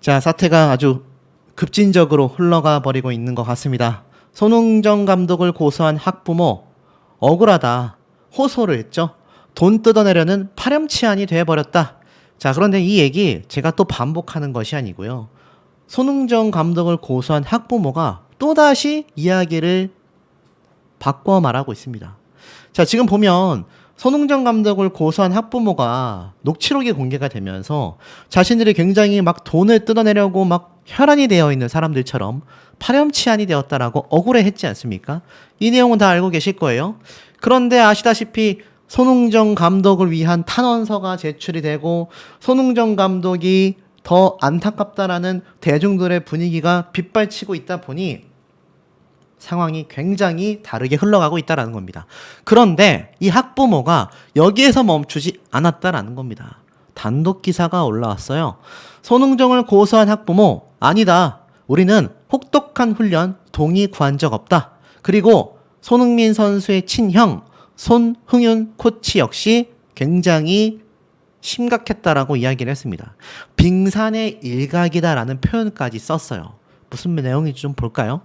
자, 사태가 아주 급진적으로 흘러가 버리고 있는 것 같습니다. 손흥정 감독을 고소한 학부모, 억울하다, 호소를 했죠. 돈 뜯어내려는 파렴치한이 돼버렸다. 자, 그런데 이 얘기 제가 또 반복하는 것이 아니고요. 손흥정 감독을 고소한 학부모가 또다시 이야기를 바꿔 말하고 있습니다. 자, 지금 보면 손흥정 감독을 고소한 학부모가 녹취록이 공개가 되면서 자신들이 굉장히 막 돈을 뜯어내려고 막 혈안이 되어 있는 사람들처럼 파렴치한이 되었다라고 억울해했지 않습니까? 이 내용은 다 알고 계실 거예요. 그런데 아시다시피 손흥정 감독을 위한 탄원서가 제출이 되고 손흥정 감독이 더 안타깝다라는 대중들의 분위기가 빗발치고 있다 보니 상황이 굉장히 다르게 흘러가고 있다는 겁니다. 그런데 이 학부모가 여기에서 멈추지 않았다라는 겁니다. 단독 기사가 올라왔어요. 손흥정을 고소한 학부모, 아니다. 우리는 혹독한 훈련 동의 구한 적 없다. 그리고 손흥민 선수의 친형 손흥윤 코치 역시 굉장히 심각했다라고 이야기를 했습니다. 빙산의 일각이다라는 표현까지 썼어요. 무슨 내용인지 좀 볼까요?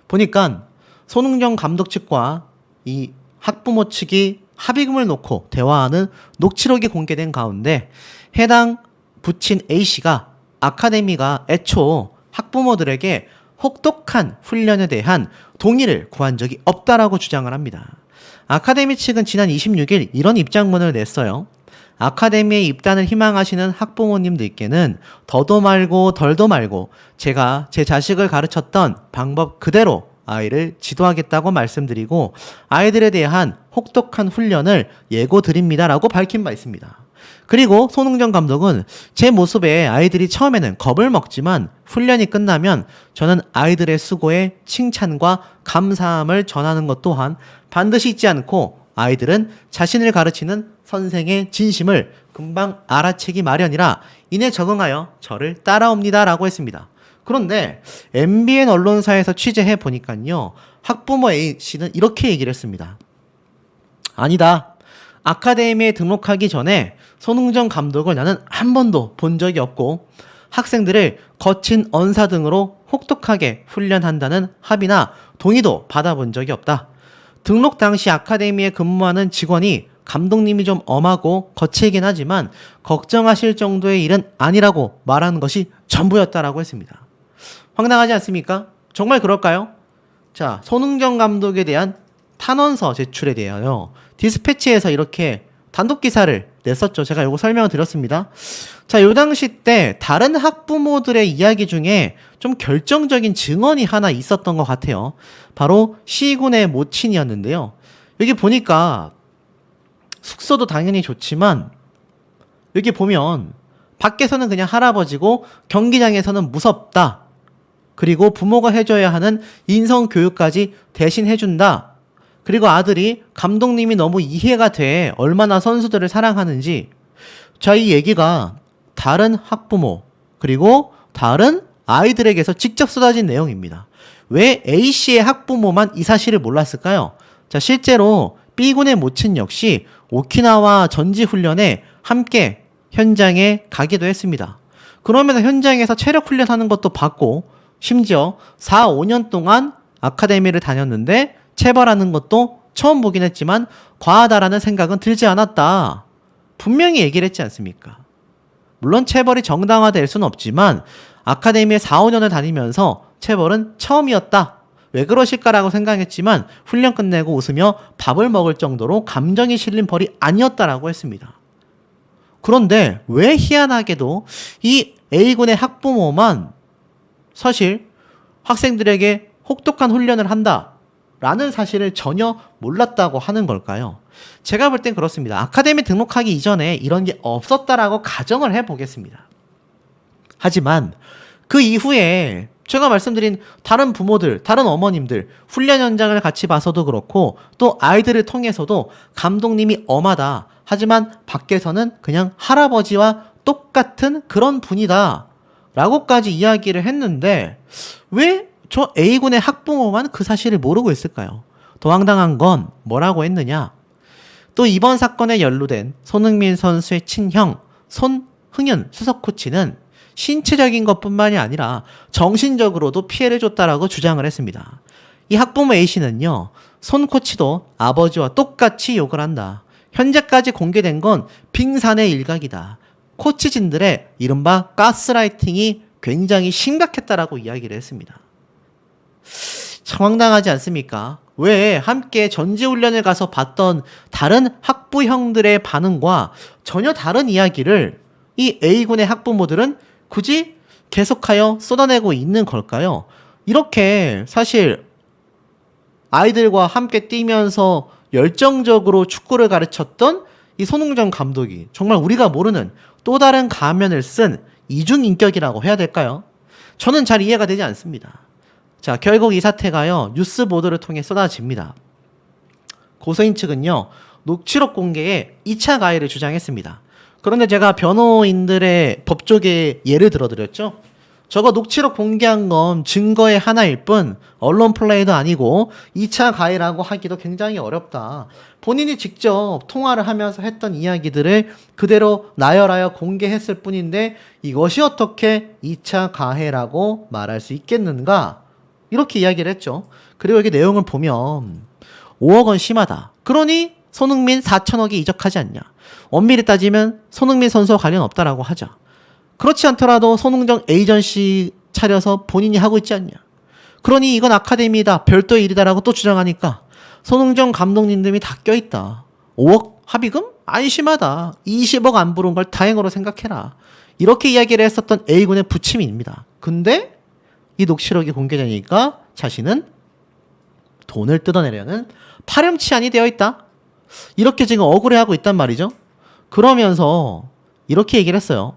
보니까 손흥정 감독 측과 이 학부모 측이 합의금을 놓고 대화하는 녹취록이 공개된 가운데 해당 부친 A씨가 아카데미가 애초 학부모들에게 혹독한 훈련에 대한 동의를 구한 적이 없다라고 주장을 합니다. 아카데미 측은 지난 26일 이런 입장문을 냈어요. 아카데미에 입단을 희망하시는 학부모님들께는 더도 말고 덜도 말고 제가 제 자식을 가르쳤던 방법 그대로 아이를 지도하겠다고 말씀드리고 아이들에 대한 혹독한 훈련을 예고드립니다라고 밝힌 바 있습니다. 그리고 손흥정 감독은 제 모습에 아이들이 처음에는 겁을 먹지만 훈련이 끝나면 저는 아이들의 수고에 칭찬과 감사함을 전하는 것 또한 반드시 잊지 않고 아이들은 자신을 가르치는 선생의 진심을 금방 알아채기 마련이라 이내 적응하여 저를 따라옵니다라고 했습니다. 그런데 MBN 언론사에서 취재해 보니까요. 학부모 A씨는 이렇게 얘기를 했습니다. 아니다. 아카데미에 등록하기 전에 손흥정 감독을 나는 한 번도 본 적이 없고 학생들을 거친 언사 등으로 혹독하게 훈련한다는 합의나 동의도 받아본 적이 없다. 등록 당시 아카데미에 근무하는 직원이 감독님이 좀 엄하고 거칠긴 하지만 걱정하실 정도의 일은 아니라고 말하는 것이 전부였다라고 했습니다. 황당하지 않습니까? 정말 그럴까요? 자, 손흥정 감독에 대한 탄원서 제출에 대하여 디스패치에서 이렇게 단독 기사를 냈었죠. 제가 이거 설명을 드렸습니다. 자, 요 당시 때 다른 학부모들의 이야기 중에 좀 결정적인 증언이 하나 있었던 것 같아요. 바로 시군의 모친이었는데요. 여기 보니까 숙소도 당연히 좋지만 여기 보면 밖에서는 그냥 할아버지고 경기장에서는 무섭다. 그리고 부모가 해줘야 하는 인성교육까지 대신 해준다. 그리고 아들이 감독님이 너무 이해가 돼 얼마나 선수들을 사랑하는지. 자, 이 얘기가 다른 학부모 그리고 다른 아이들에게서 직접 쏟아진 내용입니다. 왜 A씨의 학부모만 이 사실을 몰랐을까요? 자, 실제로 B군의 모친 역시 오키나와 전지훈련에 함께 현장에 가기도 했습니다. 그러면서 현장에서 체력 훈련하는 것도 봤고 심지어 4, 5년 동안 아카데미를 다녔는데 체벌하는 것도 처음 보긴 했지만 과하다라는 생각은 들지 않았다. 분명히 얘기를 했지 않습니까? 물론 체벌이 정당화될 수는 없지만 아카데미에 4, 5년을 다니면서 체벌은 처음이었다. 왜 그러실까라고 생각했지만 훈련 끝내고 웃으며 밥을 먹을 정도로 감정이 실린 벌이 아니었다라고 했습니다. 그런데 왜 희한하게도 이 A군의 학부모만 사실 학생들에게 혹독한 훈련을 한다라는 사실을 전혀 몰랐다고 하는 걸까요? 제가 볼 땐 그렇습니다. 아카데미 등록하기 이전에 이런 게 없었다라고 가정을 해보겠습니다. 하지만 그 이후에 제가 말씀드린 다른 부모들, 다른 어머님들 훈련 현장을 같이 봐서도 그렇고 또 아이들을 통해서도 감독님이 엄하다. 하지만 밖에서는 그냥 할아버지와 똑같은 그런 분이다. 라고까지 이야기를 했는데 왜 저 A군의 학부모만 그 사실을 모르고 있을까요? 더 황당한 건 뭐라고 했느냐? 또 이번 사건에 연루된 손흥민 선수의 친형 손흥윤 수석 코치는 신체적인 것뿐만이 아니라 정신적으로도 피해를 줬다라고 주장을 했습니다. 이 학부모 A씨는요, 손 코치도 아버지와 똑같이 욕을 한다. 현재까지 공개된 건 빙산의 일각이다. 코치진들의 이른바 가스라이팅이 굉장히 심각했다라고 이야기를 했습니다. 참 황당하지 않습니까? 왜 함께 전지훈련을 가서 봤던 다른 학부형들의 반응과 전혀 다른 이야기를 이 A군의 학부모들은 굳이 계속하여 쏟아내고 있는 걸까요? 이렇게 사실 아이들과 함께 뛰면서 열정적으로 축구를 가르쳤던 이 손흥정 감독이 정말 우리가 모르는 또 다른 가면을 쓴 이중인격이라고 해야 될까요? 저는 잘 이해가 되지 않습니다. 자, 결국 이 사태가요, 뉴스 보도를 통해 쏟아집니다. 고소인 측은요, 녹취록 공개에 2차 가해를 주장했습니다. 그런데 제가 변호인들의 법조계 예를 들어드렸죠. 저거 녹취록 공개한 건 증거의 하나일 뿐 언론 플레이도 아니고 2차 가해라고 하기도 굉장히 어렵다. 본인이 직접 통화를 하면서 했던 이야기들을 그대로 나열하여 공개했을 뿐인데 이것이 어떻게 2차 가해라고 말할 수 있겠는가? 이렇게 이야기를 했죠. 그리고 여기 내용을 보면 5억 원 심하다. 그러니 손흥민 4천억이 이적하지 않냐. 엄밀히 따지면 손흥민 선수와 관련 없다라고 하자. 그렇지 않더라도 손흥정 에이전시 차려서 본인이 하고 있지 않냐. 그러니 이건 아카데미다. 별도의 일이다라고 또 주장하니까 손흥정 감독님들이 다 껴있다. 5억 합의금? 안심하다. 20억 안 부른 걸 다행으로 생각해라. 이렇게 이야기를 했었던 A군의 부침입니다. 근데 이 녹취록이 공개되니까 자신은 돈을 뜯어내려는 파렴치한이 되어 있다. 이렇게 지금 억울해하고 있단 말이죠. 그러면서 이렇게 얘기를 했어요.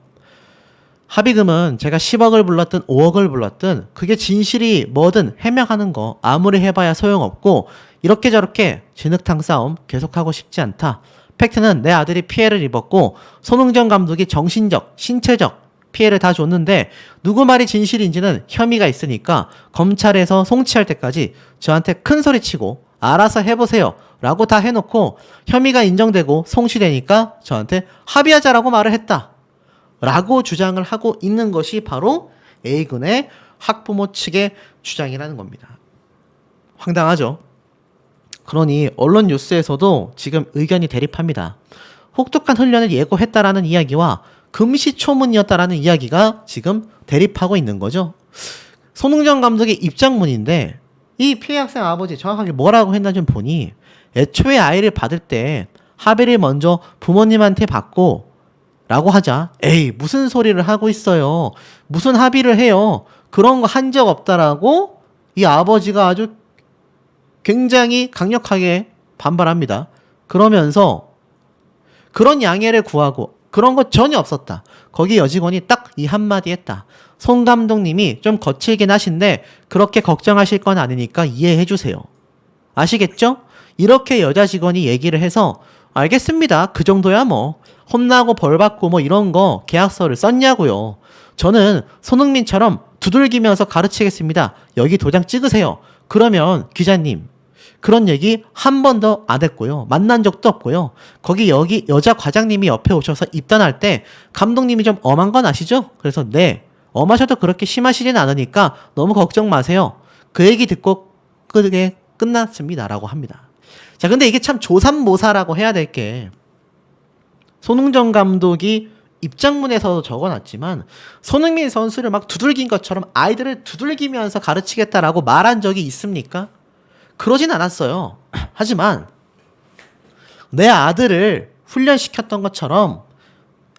합의금은 제가 10억을 불렀든 5억을 불렀든 그게 진실이 뭐든 해명하는 거 아무리 해봐야 소용없고 이렇게 저렇게 진흙탕 싸움 계속하고 싶지 않다. 팩트는 내 아들이 피해를 입었고 손흥정 감독이 정신적, 신체적 피해를 다 줬는데 누구 말이 진실인지는 혐의가 있으니까 검찰에서 송치할 때까지 저한테 큰 소리치고 알아서 해보세요 라고 다 해놓고 혐의가 인정되고 송치되니까 저한테 합의하자라고 말을 했다 라고 주장을 하고 있는 것이 바로 A군의 학부모 측의 주장이라는 겁니다. 황당하죠? 그러니 언론 뉴스에서도 지금 의견이 대립합니다. 혹독한 훈련을 예고했다라는 이야기와 금시초문이었다라는 이야기가 지금 대립하고 있는 거죠. 손흥정 감독의 입장문인데 이 피해 학생 아버지 정확하게 뭐라고 했나 좀 보니 애초에 아이를 받을 때 합의를 먼저 부모님한테 받고 라고 하자 에이 무슨 소리를 하고 있어요. 무슨 합의를 해요. 그런 거 한 적 없다라고 이 아버지가 아주 굉장히 강력하게 반발합니다. 그러면서 그런 양해를 구하고 그런 거 전혀 없었다. 거기 여직원이 딱 이 한마디 했다. 손 감독님이 좀 거칠긴 하신데 그렇게 걱정하실 건 아니니까 이해해 주세요. 아시겠죠? 이렇게 여자 직원이 얘기를 해서 알겠습니다. 그 정도야 뭐. 혼나고 벌받고 뭐 이런 거 계약서를 썼냐고요. 저는 손흥민처럼 두들기면서 가르치겠습니다. 여기 도장 찍으세요. 그러면 기자님 그런 얘기 한 번도 안 했고요. 만난 적도 없고요. 거기 여기 여자 과장님이 옆에 오셔서 입단할 때 감독님이 좀 엄한 건 아시죠? 그래서 네, 엄하셔도 그렇게 심하시진 않으니까 너무 걱정 마세요. 그 얘기 듣고 그게 끝났습니다. 라고 합니다. 자, 근데 이게 참 조삼모사라고 해야 될 게 손흥정 감독이 입장문에서도 적어놨지만 손흥민 선수를 막 두들긴 것처럼 아이들을 두들기면서 가르치겠다라고 말한 적이 있습니까? 그러진 않았어요. 하지만 내 아들을 훈련시켰던 것처럼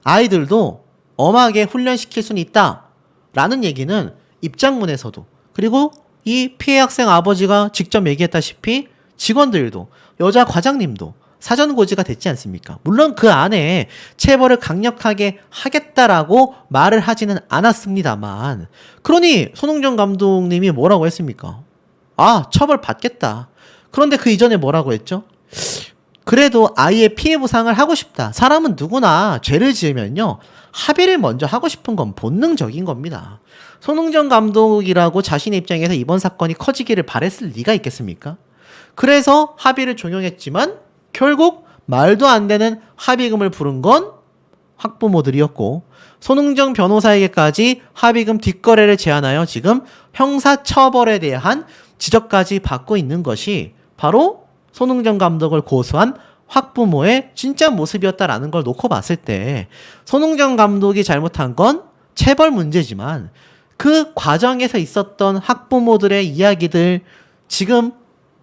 아이들도 엄하게 훈련시킬 수는 있다 라는 얘기는 입장문에서도 그리고 이 피해 학생 아버지가 직접 얘기했다시피 직원들도 여자 과장님도 사전 고지가 됐지 않습니까? 물론 그 안에 체벌을 강력하게 하겠다라고 말을 하지는 않았습니다만 그러니 손흥정 감독님이 뭐라고 했습니까? 아, 처벌 받겠다. 그런데 그 이전에 뭐라고 했죠? 그래도 아이의 피해 보상을 하고 싶다. 사람은 누구나 죄를 지으면요. 합의를 먼저 하고 싶은 건 본능적인 겁니다. 손흥정 감독이라고 자신의 입장에서 이번 사건이 커지기를 바랬을 리가 있겠습니까? 그래서 합의를 종용했지만 결국 말도 안 되는 합의금을 부른 건 학부모들이었고 손흥정 변호사에게까지 합의금 뒷거래를 제안하여 지금 형사처벌에 대한 지적까지 받고 있는 것이 바로 손흥정 감독을 고소한 학부모의 진짜 모습이었다라는 걸 놓고 봤을 때 손흥정 감독이 잘못한 건 체벌 문제지만 그 과정에서 있었던 학부모들의 이야기들, 지금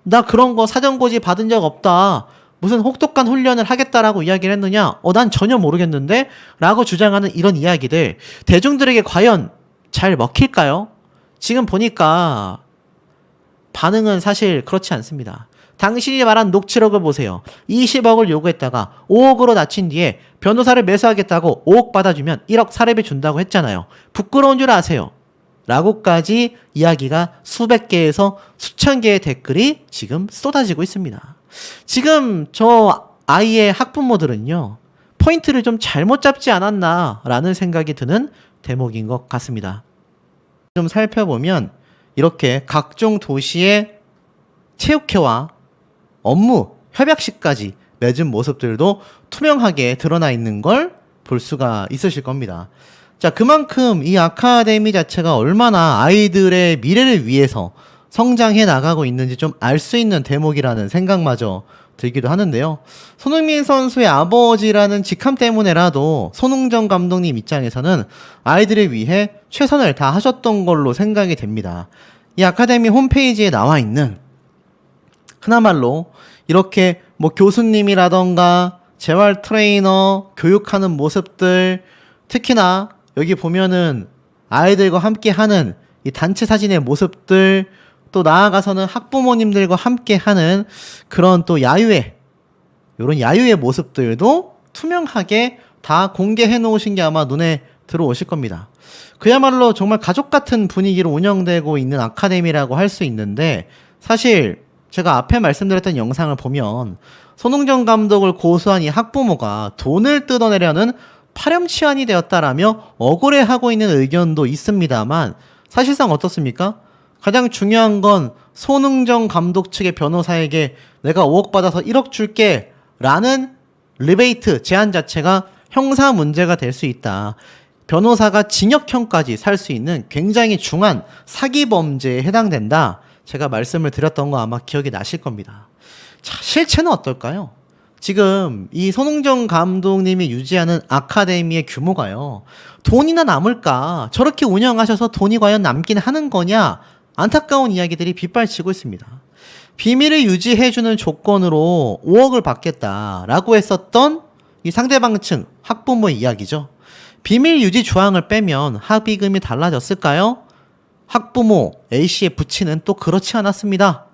나 그런 거 사전고지 받은 적 없다, 무슨 혹독한 훈련을 하겠다라고 이야기를 했느냐, 난 전혀 모르겠는데 라고 주장하는 이런 이야기들 대중들에게 과연 잘 먹힐까요? 지금 보니까 반응은 사실 그렇지 않습니다. 당신이 말한 녹취록을 보세요. 20억을 요구했다가 5억으로 낮춘 뒤에 변호사를 매수하겠다고 5억 받아주면 1억 사례비 준다고 했잖아요. 부끄러운 줄 아세요? 라고까지 이야기가 수백 개에서 수천 개의 댓글이 지금 쏟아지고 있습니다. 지금 저 아이의 학부모들은요, 포인트를 좀 잘못 잡지 않았나 라는 생각이 드는 대목인 것 같습니다. 좀 살펴보면 이렇게 각종 도시의 체육회와 업무, 협약식까지 맺은 모습들도 투명하게 드러나 있는 걸 볼 수가 있으실 겁니다. 자, 그만큼 이 아카데미 자체가 얼마나 아이들의 미래를 위해서 성장해 나가고 있는지 좀 알 수 있는 대목이라는 생각마저 들기도 하는데요. 손흥민 선수의 아버지라는 직함 때문에라도 손흥정 감독님 입장에서는 아이들을 위해 최선을 다하셨던 걸로 생각이 됩니다. 이 아카데미 홈페이지에 나와 있는 흔한말로 이렇게 뭐 교수님이라던가 재활 트레이너 교육하는 모습들, 특히나 여기 보면은 아이들과 함께 하는 이 단체 사진의 모습들, 또 나아가서는 학부모님들과 함께 하는 그런 또 야유회, 이런 야유의 모습들도 투명하게 다 공개해 놓으신 게 아마 눈에 들어오실 겁니다. 그야말로 정말 가족 같은 분위기로 운영되고 있는 아카데미라고 할 수 있는데, 사실 제가 앞에 말씀드렸던 영상을 보면 손흥정 감독을 고소한 이 학부모가 돈을 뜯어내려는 파렴치한이 되었다라며 억울해하고 있는 의견도 있습니다만, 사실상 어떻습니까? 가장 중요한 건 손흥정 감독 측의 변호사에게 내가 5억 받아서 1억 줄게 라는 리베이트 제한 자체가 형사 문제가 될 수 있다. 변호사가 징역형까지 살 수 있는 굉장히 중한 사기 범죄에 해당된다. 제가 말씀을 드렸던 거 아마 기억이 나실 겁니다. 자, 실체는 어떨까요? 지금 이 손흥정 감독님이 유지하는 아카데미의 규모가요, 돈이나 남을까? 저렇게 운영하셔서 돈이 과연 남긴 하는 거냐? 안타까운 이야기들이 빗발치고 있습니다. 비밀을 유지해주는 조건으로 5억을 받겠다라고 했었던 이 상대방 층 학부모의 이야기죠. 비밀 유지 조항을 빼면 합의금이 달라졌을까요? 학부모 A씨의 부친은 또 그렇지 않았습니다.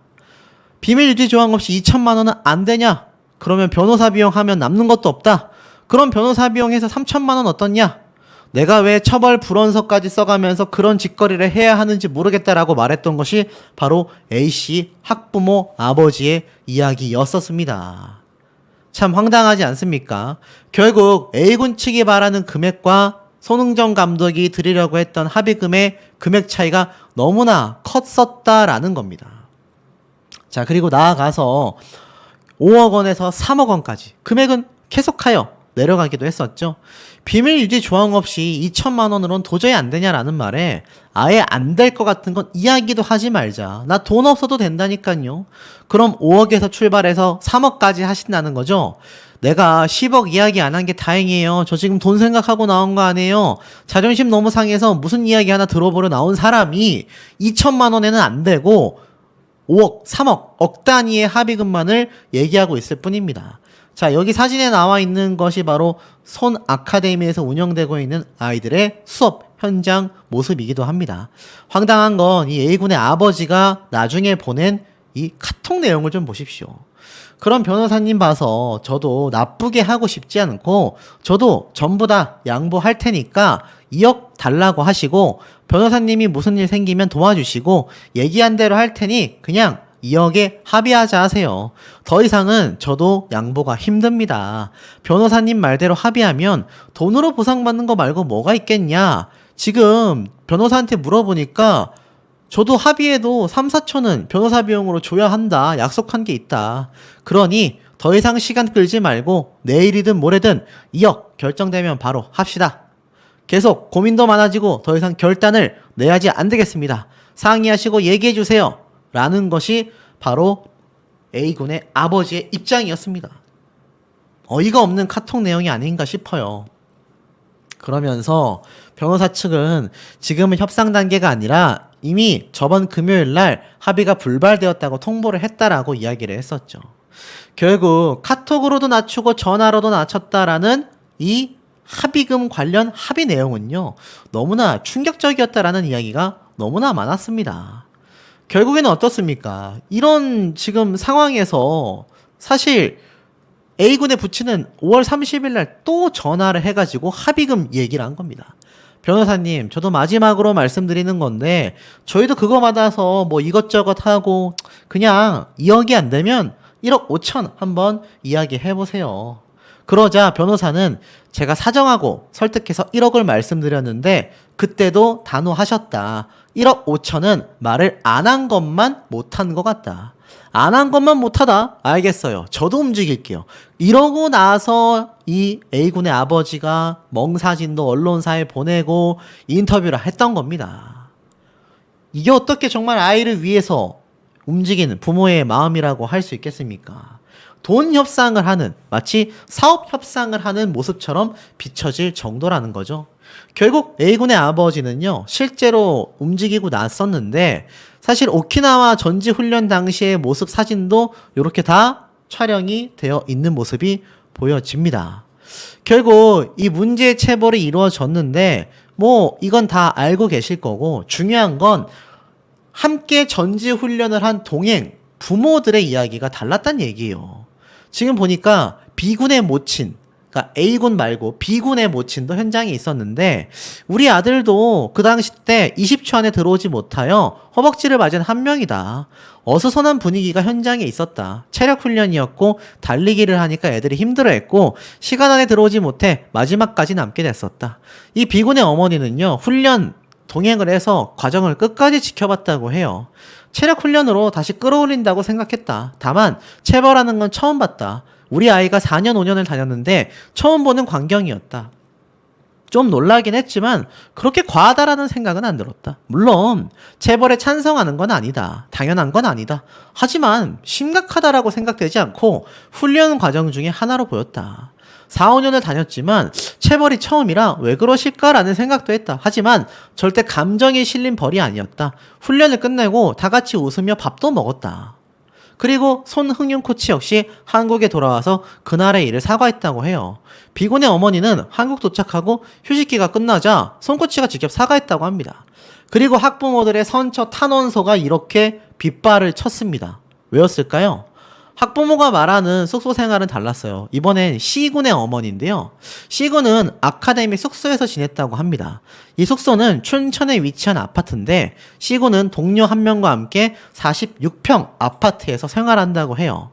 비밀 유지 조항 없이 2천만 원은 안 되냐? 그러면 변호사 비용 하면 남는 것도 없다. 그럼 변호사 비용에서 3천만 원 어떻냐? 내가 왜 처벌 불원서까지 써가면서 그런 짓거리를 해야 하는지 모르겠다라고 말했던 것이 바로 A씨 학부모 아버지의 이야기였었습니다. 참 황당하지 않습니까? 결국 A군 측이 바라는 금액과 손흥정 감독이 드리려고 했던 합의금의 금액 차이가 너무나 컸었다라는 겁니다. 자, 그리고 나아가서 5억 원에서 3억 원까지 금액은 계속하여 내려가기도 했었죠. 비밀 유지 조항 없이 2천만 원으로는 도저히 안 되냐라는 말에 아예 안 될 것 같은 건 이야기도 하지 말자. 나 돈 없어도 된다니까요. 그럼 5억에서 출발해서 3억까지 하신다는 거죠. 내가 10억 이야기 안 한 게 다행이에요. 저 지금 돈 생각하고 나온 거 아니에요. 자존심 너무 상해서 무슨 이야기 하나 들어보러 나온 사람이 2천만 원에는 안 되고 5억, 3억, 억 단위의 합의금만을 얘기하고 있을 뿐입니다. 자, 여기 사진에 나와 있는 것이 바로 손 아카데미에서 운영되고 있는 아이들의 수업 현장 모습이기도 합니다. 황당한 건 이 A군의 아버지가 나중에 보낸 이 카톡 내용을 좀 보십시오. 그런 변호사님 봐서 저도 나쁘게 하고 싶지 않고 저도 전부 다 양보할 테니까 2억 달라고 하시고 변호사님이 무슨 일 생기면 도와주시고 얘기한 대로 할 테니 그냥 2억에 합의하자 하세요. 더 이상은 저도 양보가 힘듭니다. 변호사님 말대로 합의하면 돈으로 보상받는 거 말고 뭐가 있겠냐. 지금 변호사한테 물어보니까 저도 합의해도 3, 4천은 변호사 비용으로 줘야 한다. 약속한 게 있다. 그러니 더 이상 시간 끌지 말고 내일이든 모레든 2억 결정되면 바로 합시다. 계속 고민도 많아지고 더 이상 결단을 내야지 안 되겠습니다. 상의하시고 얘기해 주세요. 라는 것이 바로 A군의 아버지의 입장이었습니다. 어이가 없는 카톡 내용이 아닌가 싶어요. 그러면서 변호사 측은 지금은 협상 단계가 아니라 이미 저번 금요일 날 합의가 불발되었다고 통보를 했다라고 이야기를 했었죠. 결국 카톡으로도 낮추고 전화로도 낮췄다라는 이 합의금 관련 합의 내용은요, 너무나 충격적이었다라는 이야기가 너무나 많았습니다. 결국에는 어떻습니까? 이런 지금 상황에서 사실 A군의 부친은 5월 30일 날 또 전화를 해가지고 합의금 얘기를 한 겁니다. 변호사님, 저도 마지막으로 말씀드리는 건데 저희도 그거 받아서 뭐 이것저것 하고 그냥 2억이 안 되면 1억 5천 한번 이야기해보세요. 그러자 변호사는 제가 사정하고 설득해서 1억을 말씀드렸는데 그때도 단호하셨다. 1억 5천은 말을 안 한 것만 못한 것 같다. 안 한 것만 못하다? 알겠어요. 저도 움직일게요. 이러고 나서 이 A군의 아버지가 멍사진도 언론사에 보내고 인터뷰를 했던 겁니다. 이게 어떻게 정말 아이를 위해서 움직이는 부모의 마음이라고 할 수 있겠습니까? 돈 협상을 하는, 마치 사업 협상을 하는 모습처럼 비춰질 정도라는 거죠. 결국 A군의 아버지는요, 실제로 움직이고 났었는데 사실 오키나와 전지훈련 당시의 모습 사진도 이렇게 다 촬영이 되어 있는 모습이 보여집니다. 결국 이 문제의 체벌이 이루어졌는데 뭐 이건 다 알고 계실 거고, 중요한 건 함께 전지훈련을 한 동행 부모들의 이야기가 달랐단 얘기예요. 지금 보니까 B군의 모친, 그러니까 A군 말고 B군의 모친도 현장에 있었는데 우리 아들도 그 당시 때 20초 안에 들어오지 못하여 허벅지를 맞은 한 명이다. 어수선한 분위기가 현장에 있었다. 체력 훈련이었고 달리기를 하니까 애들이 힘들어했고 시간 안에 들어오지 못해 마지막까지 남게 됐었다. 이 B군의 어머니는요, 훈련 동행을 해서 과정을 끝까지 지켜봤다고 해요. 체력 훈련으로 다시 끌어올린다고 생각했다. 다만 체벌하는 건 처음 봤다. 우리 아이가 4년 5년을 다녔는데 처음 보는 광경이었다. 좀 놀라긴 했지만 그렇게 과하다라는 생각은 안 들었다. 물론 체벌에 찬성하는 건 아니다. 당연한 건 아니다. 하지만 심각하다라고 생각되지 않고 훈련 과정 중에 하나로 보였다. 4, 5년을 다녔지만 체벌이 처음이라 왜 그러실까라는 생각도 했다. 하지만 절대 감정이 실린 벌이 아니었다. 훈련을 끝내고 다 같이 웃으며 밥도 먹었다. 그리고 손흥윤 코치 역시 한국에 돌아와서 그날의 일을 사과했다고 해요. B군의 어머니는 한국 도착하고 휴식기가 끝나자 손 코치가 직접 사과했다고 합니다. 그리고 학부모들의 선처 탄원서가 이렇게 빗발을 쳤습니다. 왜였을까요? 학부모가 말하는 숙소 생활은 달랐어요. 이번엔 C군의 어머니인데요. C군은 아카데미 숙소에서 지냈다고 합니다. 이 숙소는 춘천에 위치한 아파트인데 C군은 동료 한 명과 함께 46평 아파트에서 생활한다고 해요.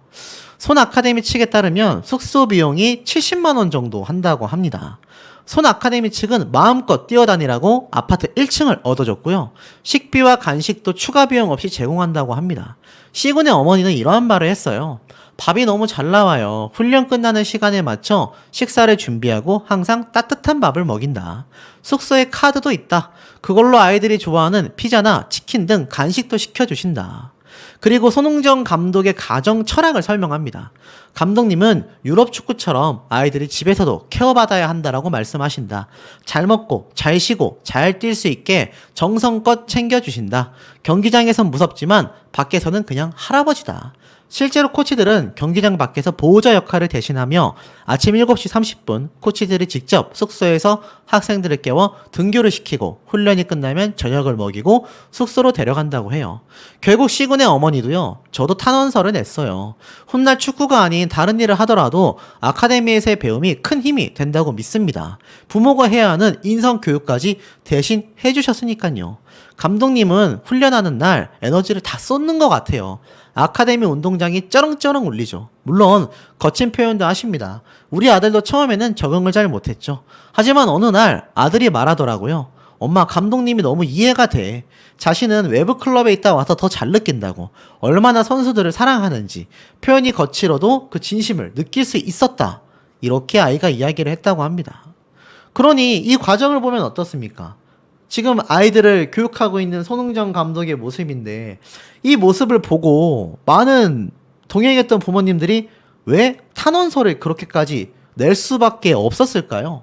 손 아카데미 측에 따르면 숙소 비용이 70만 원 정도 한다고 합니다. 손 아카데미 측은 마음껏 뛰어다니라고 아파트 1층을 얻어줬고요. 식비와 간식도 추가 비용 없이 제공한다고 합니다. C군의 어머니는 이러한 말을 했어요. 밥이 너무 잘 나와요. 훈련 끝나는 시간에 맞춰 식사를 준비하고 항상 따뜻한 밥을 먹인다. 숙소에 카드도 있다. 그걸로 아이들이 좋아하는 피자나 치킨 등 간식도 시켜주신다. 그리고 손흥정 감독의 가정 철학을 설명합니다. 감독님은 유럽 축구처럼 아이들이 집에서도 케어받아야 한다라고 말씀하신다. 잘 먹고 잘 쉬고 잘 뛸 수 있게 정성껏 챙겨주신다. 경기장에선 무섭지만 밖에서는 그냥 할아버지다. 실제로 코치들은 경기장 밖에서 보호자 역할을 대신하며 아침 7시 30분 코치들이 직접 숙소에서 학생들을 깨워 등교를 시키고 훈련이 끝나면 저녁을 먹이고 숙소로 데려간다고 해요. 결국 C군의 어머니도요, 저도 탄원서를 냈어요. 훗날 축구가 아닌 다른 일을 하더라도 아카데미에서의 배움이 큰 힘이 된다고 믿습니다. 부모가 해야 하는 인성교육까지 대신 해주셨으니까요. 감독님은 훈련하는 날 에너지를 다 쏟는 것 같아요. 아카데미 운동장이 쩌렁쩌렁 울리죠. 물론 거친 표현도 하십니다. 우리 아들도 처음에는 적응을 잘 못했죠. 하지만 어느 날 아들이 말하더라고요. 엄마, 감독님이 너무 이해가 돼. 자신은 외부 클럽에 있다 와서 더 잘 느낀다고. 얼마나 선수들을 사랑하는지. 표현이 거칠어도 그 진심을 느낄 수 있었다. 이렇게 아이가 이야기를 했다고 합니다. 그러니 이 과정을 보면 어떻습니까? 지금 아이들을 교육하고 있는 손흥정 감독의 모습인데 이 모습을 보고 많은 동행했던 부모님들이 왜 탄원서를 그렇게까지 낼 수밖에 없었을까요?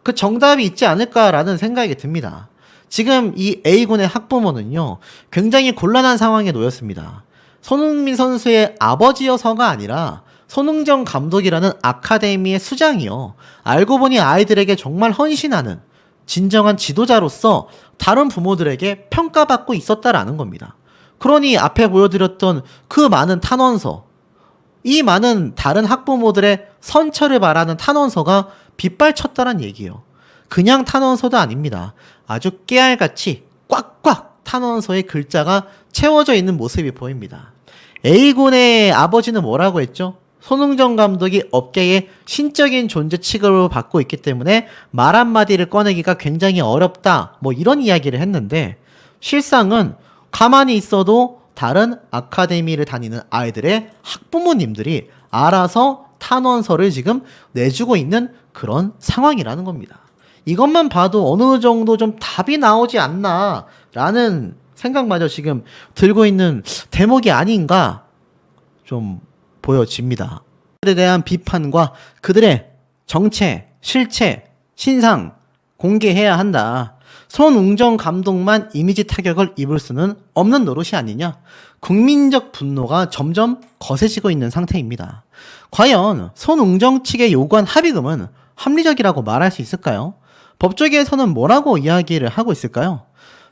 그 정답이 있지 않을까라는 생각이 듭니다. 지금 이 A군의 학부모는요, 굉장히 곤란한 상황에 놓였습니다. 손흥민 선수의 아버지여서가 아니라 손흥정 감독이라는 아카데미의 수장이요. 알고 보니 아이들에게 정말 헌신하는 진정한 지도자로서 다른 부모들에게 평가받고 있었다라는 겁니다. 그러니 앞에 보여드렸던 그 많은 탄원서, 이 많은 다른 학부모들의 선처를 바라는 탄원서가 빗발쳤다는 얘기예요. 그냥 탄원서도 아닙니다. 아주 깨알같이 꽉꽉 탄원서의 글자가 채워져 있는 모습이 보입니다. A군의 아버지는 뭐라고 했죠? 손흥정 감독이 업계의 신적인 존재 취급을 받고 있기 때문에 말 한마디를 꺼내기가 굉장히 어렵다. 뭐 이런 이야기를 했는데 실상은 가만히 있어도 다른 아카데미를 다니는 아이들의 학부모님들이 알아서 탄원서를 지금 내주고 있는 그런 상황이라는 겁니다. 이것만 봐도 어느 정도 좀 답이 나오지 않나라는 생각마저 지금 들고 있는 대목이 아닌가 좀 보여집니다. 그들에 대한 비판과 그들의 정체, 실체, 신상 공개해야 한다. 손흥정 감독만 이미지 타격을 입을 수는 없는 노릇이 아니냐. 국민적 분노가 점점 거세지고 있는 상태입니다. 과연 손흥정 측의 요구한 합의금은 합리적이라고 말할 수 있을까요? 법조계에서는 뭐라고 이야기를 하고 있을까요?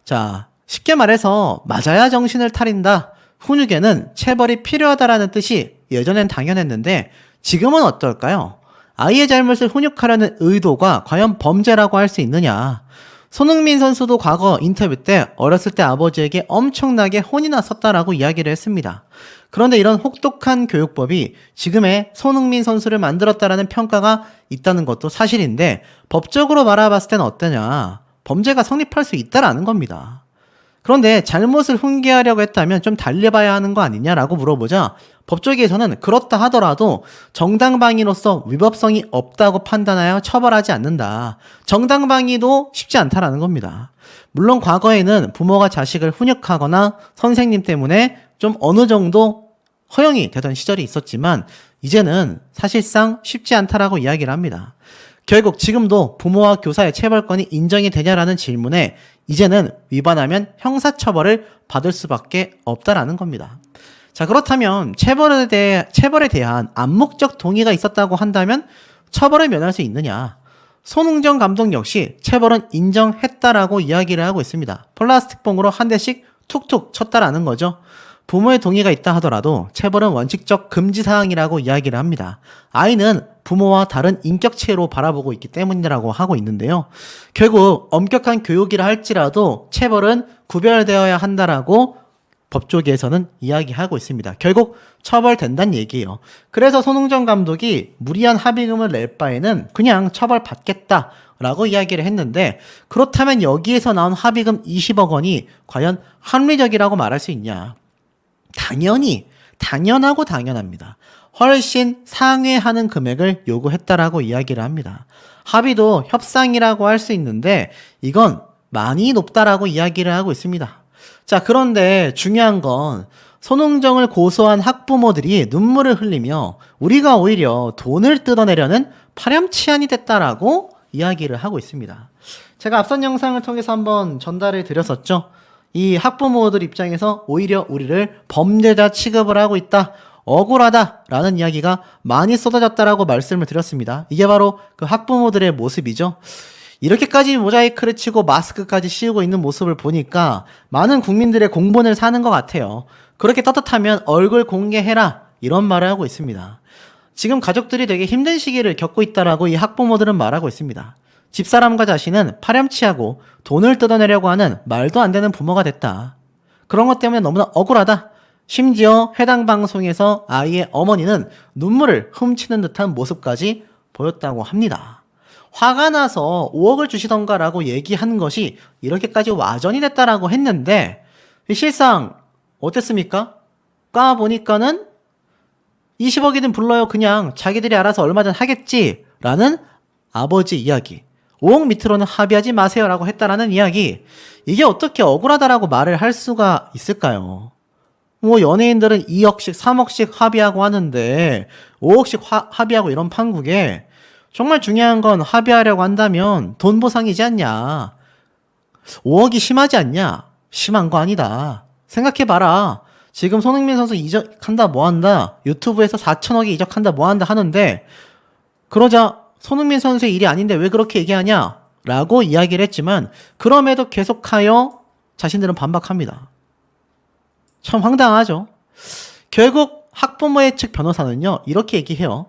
자, 쉽게 말해서 맞아야 정신을 차린다. 훈육에는 체벌이 필요하다라는 뜻이 예전엔 당연했는데 지금은 어떨까요? 아이의 잘못을 훈육하려는 의도가 과연 범죄라고 할 수 있느냐? 손흥민 선수도 과거 인터뷰 때 어렸을 때 아버지에게 엄청나게 혼이 났었다라고 이야기를 했습니다. 그런데 이런 혹독한 교육법이 지금의 손흥민 선수를 만들었다라는 평가가 있다는 것도 사실인데 법적으로 바라봤을 때는 어떠냐? 범죄가 성립할 수 있다라는 겁니다. 그런데 잘못을 훈계하려고 했다면 좀 달래봐야 하는 거 아니냐라고 물어보자 법조계에서는 그렇다 하더라도 정당방위로서 위법성이 없다고 판단하여 처벌하지 않는다. 정당방위도 쉽지 않다라는 겁니다. 물론 과거에는 부모가 자식을 훈육하거나 선생님 때문에 좀 어느 정도 허용이 되던 시절이 있었지만 이제는 사실상 쉽지 않다라고 이야기를 합니다. 결국 지금도 부모와 교사의 체벌권이 인정이 되냐라는 질문에 이제는 위반하면 형사처벌을 받을 수밖에 없다라는 겁니다. 자, 그렇다면 체벌에 대한 암묵적 동의가 있었다고 한다면 처벌을 면할 수 있느냐? 손흥정 감독 역시 체벌은 인정했다라고 이야기를 하고 있습니다. 플라스틱 봉으로 한 대씩 툭툭 쳤다라는 거죠. 부모의 동의가 있다 하더라도 체벌은 원칙적 금지사항이라고 이야기를 합니다. 아이는 부모와 다른 인격체로 바라보고 있기 때문이라고 하고 있는데요. 결국 엄격한 교육이라 할지라도 체벌은 구별되어야 한다라고 법조계에서는 이야기하고 있습니다. 결국 처벌된다는 얘기예요. 그래서 손흥정 감독이 무리한 합의금을 낼 바에는 그냥 처벌받겠다라고 이야기를 했는데 그렇다면 여기에서 나온 합의금 20억 원이 과연 합리적이라고 말할 수 있냐? 당연하고 당연합니다. 훨씬 상회하는 금액을 요구했다라고 이야기를 합니다. 합의도 협상이라고 할 수 있는데 이건 많이 높다라고 이야기를 하고 있습니다. 자, 그런데 중요한 건 손흥정을 고소한 학부모들이 눈물을 흘리며 우리가 오히려 돈을 뜯어내려는 파렴치한이 됐다라고 이야기를 하고 있습니다. 제가 앞선 영상을 통해서 한번 전달을 드렸었죠. 이 학부모들 입장에서 오히려 우리를 범죄자 취급을 하고 있다. 억울하다라는 이야기가 많이 쏟아졌다라고 말씀을 드렸습니다. 이게 바로 그 학부모들의 모습이죠. 이렇게까지 모자이크를 치고 마스크까지 씌우고 있는 모습을 보니까 많은 국민들의 공분을 사는 것 같아요. 그렇게 떳떳하면 얼굴 공개해라 이런 말을 하고 있습니다. 지금 가족들이 되게 힘든 시기를 겪고 있다라고 이 학부모들은 말하고 있습니다. 집사람과 자신은 파렴치하고 돈을 뜯어내려고 하는 말도 안 되는 부모가 됐다. 그런 것 때문에 너무나 억울하다. 심지어 해당 방송에서 아이의 어머니는 눈물을 훔치는 듯한 모습까지 보였다고 합니다. 화가 나서 5억을 주시던가라고 얘기한 것이 이렇게까지 와전이 됐다라고 했는데 실상 어땠습니까? 까보니까는 20억이든 불러요. 그냥 자기들이 알아서 얼마든 하겠지라는 아버지 이야기. 5억 밑으로는 합의하지 마세요라고 했다라는 이야기. 이게 어떻게 억울하다라고 말을 할 수가 있을까요? 뭐 연예인들은 2억씩 3억씩 합의하고 하는데 5억씩 합의하고 이런 판국에 정말 중요한 건 합의하려고 한다면 돈 보상이지 않냐. 5억이 심하지 않냐? 심한 거 아니다. 생각해봐라. 지금 손흥민 선수 이적한다 뭐한다, 유튜브에서 4천억에 이적한다 뭐한다 하는데, 그러자 손흥민 선수의 일이 아닌데 왜 그렇게 얘기하냐? 라고 이야기를 했지만 그럼에도 계속하여 자신들은 반박합니다. 참 황당하죠. 결국 학부모의 측 변호사는요, 이렇게 얘기해요.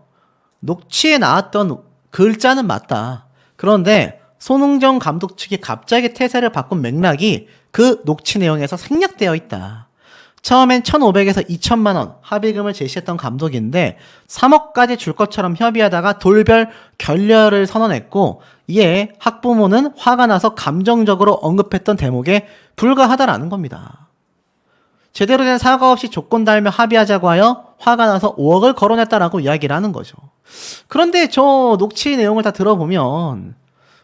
녹취에 나왔던 글자는 맞다. 그런데 손흥정 감독 측이 갑자기 태세를 바꾼 맥락이 그 녹취 내용에서 생략되어 있다. 처음엔 1,500에서 2천만 원 합의금을 제시했던 감독인데 3억까지 줄 것처럼 협의하다가 돌별 결렬을 선언했고, 이에 학부모는 화가 나서 감정적으로 언급했던 대목에 불과하다라는 겁니다. 제대로 된 사과 없이 조건 달며 합의하자고 하여 화가 나서 5억을 거론했다라고 이야기를 하는 거죠. 그런데 저 녹취 내용을 다 들어보면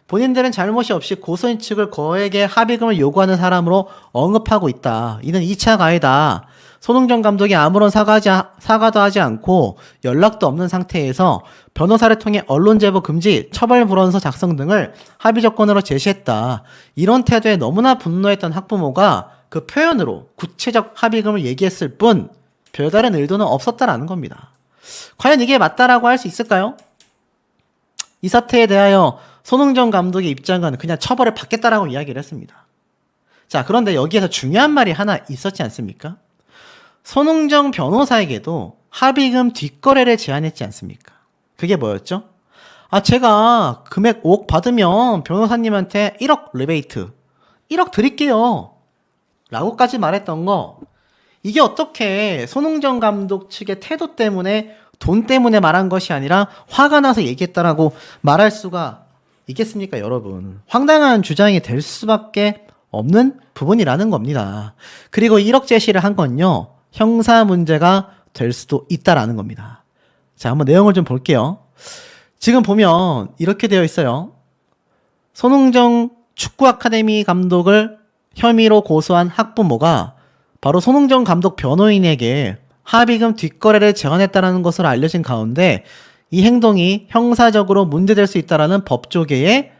본인들은 잘못이 없이 고소인 측을 거액의 합의금을 요구하는 사람으로 언급하고 있다. 이는 2차 가해다. 손흥정 감독이 아무런 사과도 하지 않고 연락도 없는 상태에서 변호사를 통해 언론 제보 금지, 처벌 불원서 작성 등을 합의 조건으로 제시했다. 이런 태도에 너무나 분노했던 학부모가 그 표현으로 구체적 합의금을 얘기했을 뿐 별다른 의도는 없었다라는 겁니다. 과연 이게 맞다라고 할 수 있을까요? 이 사태에 대하여 손흥정 감독의 입장은 그냥 처벌을 받겠다라고 이야기를 했습니다. 자, 그런데 여기에서 중요한 말이 하나 있었지 않습니까? 손흥정 변호사에게도 합의금 뒷거래를 제안했지 않습니까? 그게 뭐였죠? 제가 금액 5억 받으면 변호사님한테 1억 리베이트, 1억 드릴게요 라고까지 말했던 거, 이게 어떻게 손흥정 감독 측의 태도 때문에, 돈 때문에 말한 것이 아니라 화가 나서 얘기했다라고 말할 수가 있겠습니까, 여러분? 황당한 주장이 될 수밖에 없는 부분이라는 겁니다. 그리고 1억 제시를 한 건요, 형사 문제가 될 수도 있다라는 겁니다. 자, 한번 내용을 좀 볼게요. 지금 보면 이렇게 되어 있어요. 손흥정 축구 아카데미 감독을 혐의로 고소한 학부모가 바로 손흥정 감독 변호인에게 합의금 뒷거래를 제안했다는 것으로 알려진 가운데 이 행동이 형사적으로 문제될 수 있다는 법조계의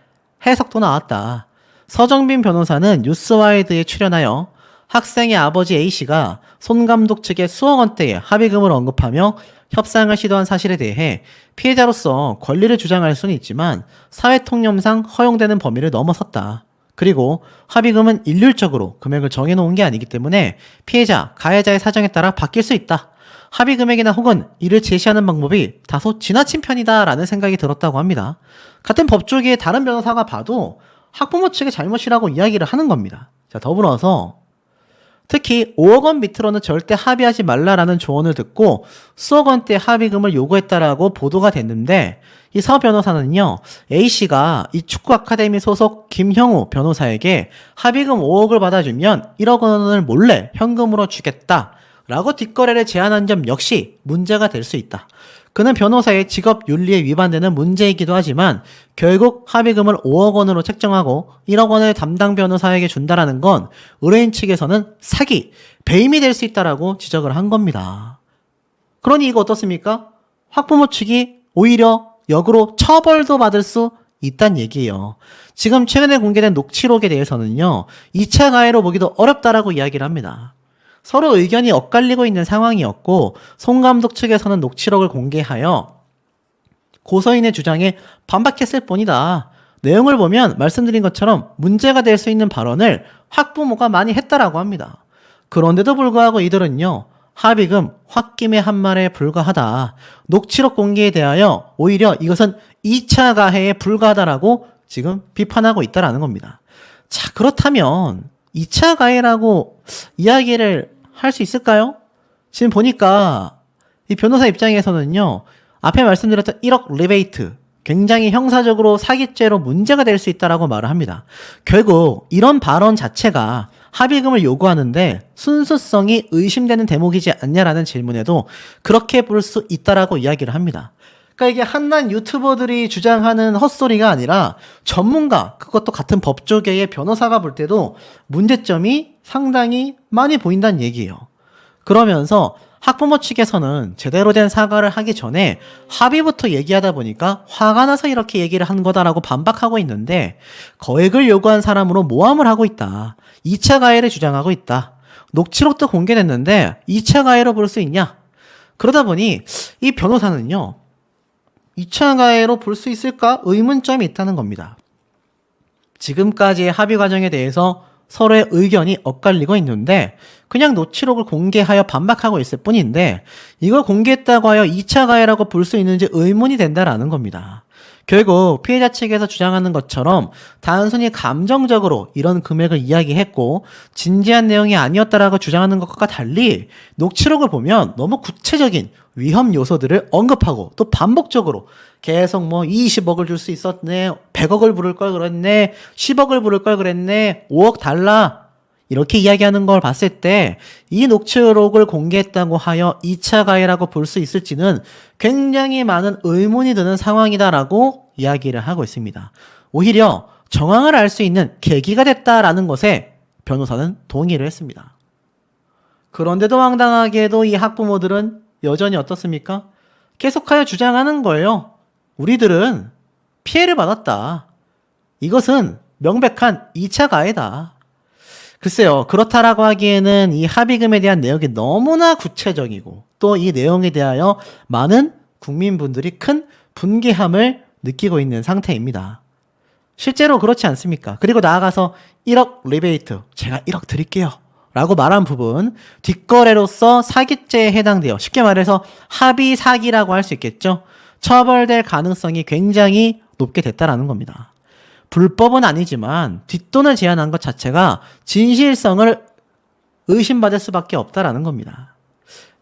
해석도 나왔다. 서정빈 변호사는 뉴스와이드에 출연하여 학생의 아버지 A씨가 손 감독 측의 수억 원대의 합의금을 언급하며 협상을 시도한 사실에 대해 피해자로서 권리를 주장할 수는 있지만 사회통념상 허용되는 범위를 넘어섰다. 그리고 합의금은 일률적으로 금액을 정해놓은 게 아니기 때문에 피해자, 가해자의 사정에 따라 바뀔 수 있다. 합의 금액이나 혹은 이를 제시하는 방법이 다소 지나친 편이다라는 생각이 들었다고 합니다. 같은 법조계의 다른 변호사가 봐도 학부모 측의 잘못이라고 이야기를 하는 겁니다. 자, 더불어서 특히 5억 원 밑으로는 절대 합의하지 말라라는 조언을 듣고 수억 원대 합의금을 요구했다라고 보도가 됐는데, 이 서 변호사는요, A씨가 이 축구 아카데미 소속 김형우 변호사에게 합의금 5억을 받아주면 1억 원을 몰래 현금으로 주겠다 라고 뒷거래를 제안한 점 역시 문제가 될 수 있다. 그는 변호사의 직업 윤리에 위반되는 문제이기도 하지만 결국 합의금을 5억 원으로 책정하고 1억 원을 담당 변호사에게 준다라는 건 의뢰인 측에서는 사기, 배임이 될 수 있다라고 지적을 한 겁니다. 그러니 이거 어떻습니까? 학부모 측이 오히려 역으로 처벌도 받을 수 있다는 얘기예요. 지금 최근에 공개된 녹취록에 대해서는요, 2차 가해로 보기도 어렵다라고 이야기를 합니다. 서로 의견이 엇갈리고 있는 상황이었고, 손 감독 측에서는 녹취록을 공개하여 고소인의 주장에 반박했을 뿐이다. 내용을 보면 말씀드린 것처럼 문제가 될 수 있는 발언을 학부모가 많이 했다라고 합니다. 그런데도 불구하고 이들은요, 합의금 홧김에 한 말에 불과하다. 녹취록 공개에 대하여 오히려 이것은 2차 가해에 불과하다라고 지금 비판하고 있다라는 겁니다. 자, 그렇다면 2차 가해라고 이야기를 할 수 있을까요? 지금 보니까 이 변호사 입장에서는요, 앞에 말씀드렸던 1억 리베이트, 굉장히 형사적으로 사기죄로 문제가 될 수 있다라고 말을 합니다. 결국 이런 발언 자체가 합의금을 요구하는데 순수성이 의심되는 대목이지 않냐라는 질문에도 그렇게 볼 수 있다라고 이야기를 합니다. 그러니까 이게 한낱 유튜버들이 주장하는 헛소리가 아니라 전문가, 그것도 같은 법조계의 변호사가 볼 때도 문제점이 상당히 많이 보인다는 얘기예요. 그러면서 학부모 측에서는 제대로 된 사과를 하기 전에 합의부터 얘기하다 보니까 화가 나서 이렇게 얘기를 한 거다라고 반박하고 있는데, 거액을 요구한 사람으로 모함을 하고 있다. 2차 가해를 주장하고 있다. 녹취록도 공개됐는데 2차 가해로 볼 수 있냐? 그러다 보니 이 변호사는요, 2차 가해로 볼 수 있을까? 의문점이 있다는 겁니다. 지금까지의 합의 과정에 대해서 서로의 의견이 엇갈리고 있는데 그냥 녹취록을 공개하여 반박하고 있을 뿐인데, 이걸 공개했다고 하여 2차 가해라고 볼 수 있는지 의문이 된다라는 겁니다. 결국 피해자 측에서 주장하는 것처럼 단순히 감정적으로 이런 금액을 이야기했고 진지한 내용이 아니었다라고 주장하는 것과 달리 녹취록을 보면 너무 구체적인 위험 요소들을 언급하고 또 반복적으로 계속 뭐 20억을 줄 수 있었네, 100억을 부를 걸 그랬네, 10억을 부를 걸 그랬네, 5억 달라, 이렇게 이야기하는 걸 봤을 때 이 녹취록을 공개했다고 하여 2차 가해라고 볼 수 있을지는 굉장히 많은 의문이 드는 상황이다라고 이야기를 하고 있습니다. 오히려 정황을 알 수 있는 계기가 됐다라는 것에 변호사는 동의를 했습니다. 그런데도 황당하게도 이 학부모들은 여전히 어떻습니까? 계속하여 주장하는 거예요. 우리들은 피해를 받았다. 이것은 명백한 2차 가해다. 글쎄요, 그렇다라고 하기에는 이 합의금에 대한 내용이 너무나 구체적이고 또 이 내용에 대하여 많은 국민분들이 큰 분개함을 느끼고 있는 상태입니다. 실제로 그렇지 않습니까? 그리고 나아가서 1억 리베이트, 제가 1억 드릴게요 라고 말한 부분, 뒷거래로서 사기죄에 해당되어 쉽게 말해서 합의 사기라고 할 수 있겠죠. 처벌될 가능성이 굉장히 높게 됐다라는 겁니다. 불법은 아니지만 뒷돈을 제한한 것 자체가 진실성을 의심받을 수밖에 없다라는 겁니다.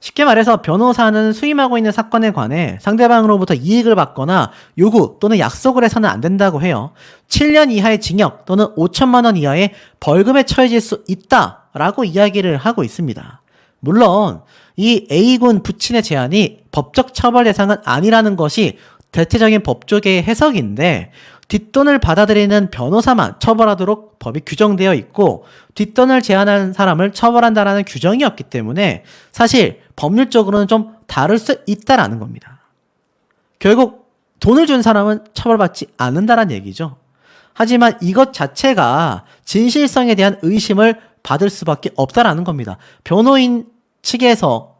쉽게 말해서 변호사는 수임하고 있는 사건에 관해 상대방으로부터 이익을 받거나 요구 또는 약속을 해서는 안 된다고 해요. 7년 이하의 징역 또는 5천만 원 이하의 벌금에 처해질 수 있다라고 이야기를 하고 있습니다. 물론 이 A군 부친의 제한이 법적 처벌 대상은 아니라는 것이 대체적인 법조계의 해석인데, 뒷돈을 받아들이는 변호사만 처벌하도록 법이 규정되어 있고 뒷돈을 제한하는 사람을 처벌한다라는 규정이 없기 때문에 사실 법률적으로는 좀 다를 수 있다라는 겁니다. 결국 돈을 준 사람은 처벌받지 않는다라는 얘기죠. 하지만 이것 자체가 진실성에 대한 의심을 받을 수밖에 없다라는 겁니다. 변호인 측에서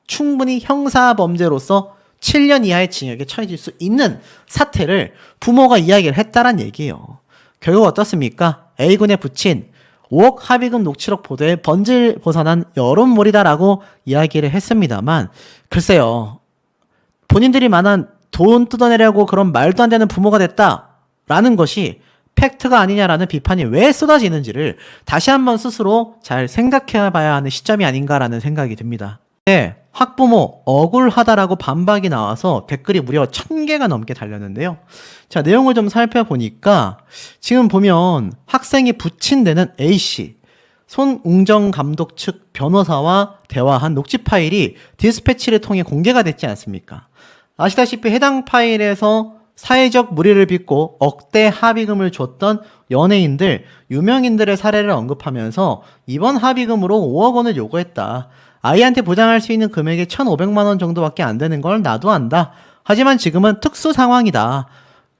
충분히 형사범죄로서 7년 이하의 징역에 처해질 수 있는 사태를 부모가 이야기를 했다란 얘기예요. 결국 어떻습니까? A군의 부친 5억 합의금 녹취록 보도에 번질 벗어난 여론몰이다라고 이야기를 했습니다만, 글쎄요, 본인들이 말한 돈 뜯어내려고 그런 말도 안 되는 부모가 됐다라는 것이 팩트가 아니냐라는 비판이 왜 쏟아지는지를 다시 한번 스스로 잘 생각해 봐야 하는 시점이 아닌가라는 생각이 듭니다. 네, 학부모 억울하다라고 반박이 나와서 댓글이 무려 1000개가 넘게 달렸는데요. 자, 내용을 좀 살펴보니까 지금 보면 학생이 부친되는 A씨, 손웅정 감독 측 변호사와 대화한 녹취 파일이 디스패치를 통해 공개가 됐지 않습니까? 아시다시피 해당 파일에서 사회적 물의를 빚고 억대 합의금을 줬던 연예인들, 유명인들의 사례를 언급하면서 이번 합의금으로 5억 원을 요구했다. 아이한테 보장할 수 있는 금액이 1,500만 원 정도밖에 안 되는 걸 나도 안다. 하지만 지금은 특수 상황이다.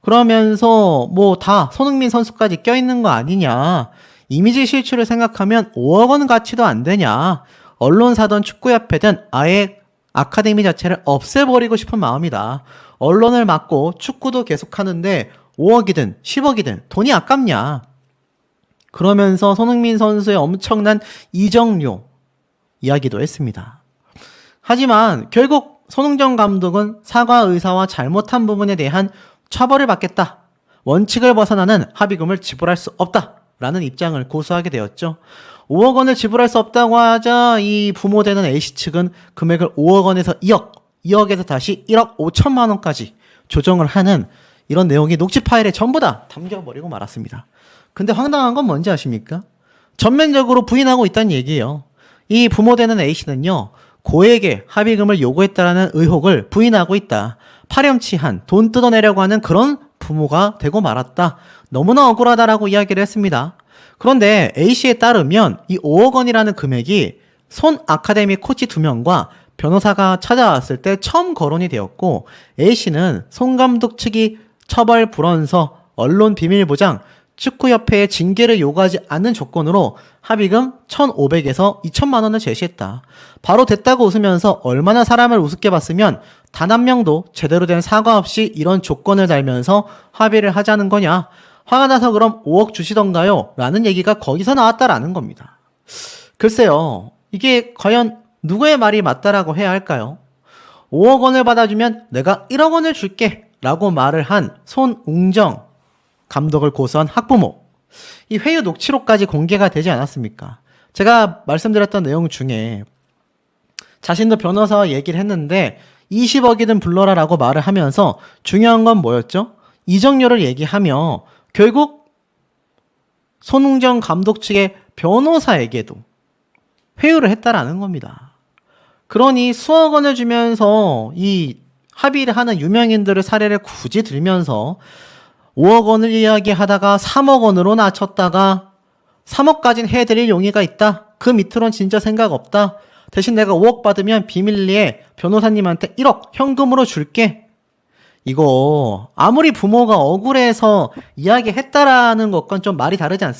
그러면서 뭐 다 손흥민 선수까지 껴있는 거 아니냐. 이미지 실추를 생각하면 5억 원 가치도 안 되냐. 언론사든 축구협회든 아예 아카데미 자체를 없애버리고 싶은 마음이다. 언론을 막고 축구도 계속하는데 5억이든 10억이든 돈이 아깝냐. 그러면서 손흥민 선수의 엄청난 이적료 이야기도 했습니다. 하지만 결국 손흥정 감독은 사과 의사와 잘못한 부분에 대한 처벌을 받겠다. 원칙을 벗어나는 합의금을 지불할 수 없다라는 입장을 고수하게 되었죠. 5억 원을 지불할 수 없다고 하자 이 부모 되는 A씨 측은 금액을 5억 원에서 2억, 2억에서 다시 1억 5천만 원까지 조정을 하는 이런 내용이 녹취 파일에 전부 다 담겨버리고 말았습니다. 근데 황당한 건 뭔지 아십니까? 전면적으로 부인하고 있다는 얘기예요. 이 부모 되는 A씨는요, 고에게 합의금을 요구했다라는 의혹을 부인하고 있다. 파렴치한 돈 뜯어내려고 하는 그런 부모가 되고 말았다. 너무나 억울하다라고 이야기를 했습니다. 그런데 A씨에 따르면 이 5억 원이라는 금액이 손 아카데미 코치 2명과 변호사가 찾아왔을 때 처음 거론이 되었고, A씨는 손 감독 측이 처벌 불원서, 언론 비밀 보장, 축구협회의 징계를 요구하지 않는 조건으로 합의금 1,500에서 2천만 원을 제시했다. 바로 됐다고 웃으면서 얼마나 사람을 우습게 봤으면 단 한 명도 제대로 된 사과 없이 이런 조건을 달면서 합의를 하자는 거냐. 화가 나서 그럼 5억 주시던가요? 라는 얘기가 거기서 나왔다라는 겁니다. 글쎄요, 이게 과연 누구의 말이 맞다라고 해야 할까요? 5억 원을 받아주면 내가 1억 원을 줄게 라고 말을 한 손웅정 감독을 고소한 학부모. 이 회유 녹취록까지 공개가 되지 않았습니까? 제가 말씀드렸던 내용 중에 자신도 변호사와 얘기를 했는데 20억이든 불러라 라고 말을 하면서 중요한 건 뭐였죠? 이적료를 얘기하며 결국 손웅정 감독 측의 변호사에게도 회유를 했다라는 겁니다. 그러니 수억 원을 주면서 이 합의를 하는 유명인들의 사례를 굳이 들면서 5억 원을 이야기하다가 3억 원으로 낮췄다가 3억까지는 해드릴 용의가 있다. 그 밑으로는 진짜 생각 없다. 대신 내가 5억 받으면 비밀리에 변호사님한테 1억 현금으로 줄게. 이거 아무리 부모가 억울해서 이야기했다라는 것과는 좀 말이 다르지 않습니까?